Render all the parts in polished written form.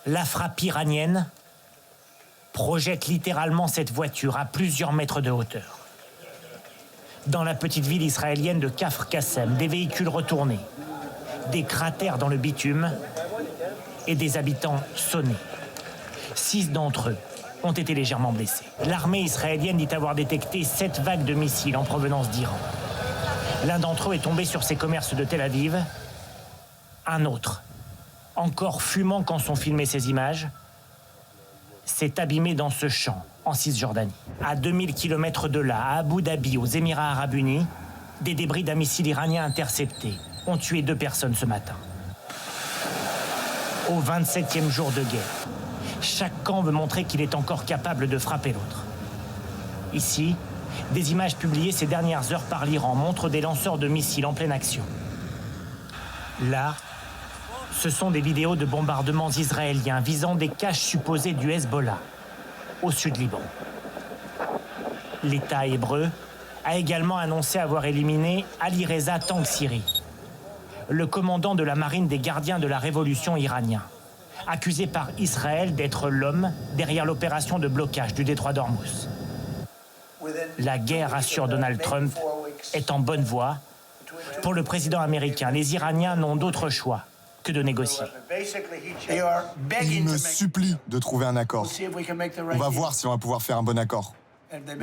La frappe iranienne projette littéralement cette voiture à plusieurs mètres de hauteur. Dans la petite ville israélienne de Kafr Qassem, des véhicules retournés, des cratères dans le bitume et des habitants sonnés. 6 d'entre eux ont été légèrement blessés. L'armée israélienne dit avoir détecté 7 vagues de missiles en provenance d'Iran. L'un d'entre eux est tombé sur ses commerces de Tel Aviv. Un autre, encore fumant quand sont filmées ces images, s'est abîmé dans ce champ en Cisjordanie. À 2000 km de là, à Abu Dhabi, aux Émirats Arabes Unis, des débris d'un missile iranien intercepté ont tué 2 personnes ce matin. Au 27e jour de guerre, chaque camp veut montrer qu'il est encore capable de frapper l'autre. Ici, des images publiées ces dernières heures par l'Iran montrent des lanceurs de missiles en pleine action. Là, ce sont des vidéos de bombardements israéliens visant des caches supposées du Hezbollah, au sud Liban. L'État hébreu a également annoncé avoir éliminé Ali Reza Tangsiri, le commandant de la marine des gardiens de la révolution iranien, accusé par Israël d'être l'homme derrière l'opération de blocage du détroit d'Ormuz. La guerre, assure Donald Trump, est en bonne voie. Pour le président américain, les Iraniens n'ont d'autre choix que de négocier. Il me supplie de trouver un accord. On va voir si on va pouvoir faire un bon accord,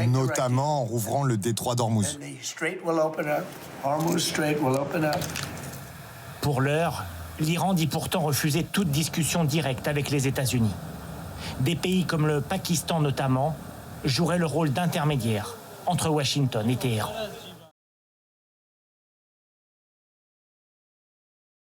notamment en rouvrant le détroit d'Ormuz. Pour l'heure, l'Iran dit pourtant refuser toute discussion directe avec les États-Unis. Des pays comme le Pakistan notamment joueraient le rôle d'intermédiaire entre Washington et Téhéran.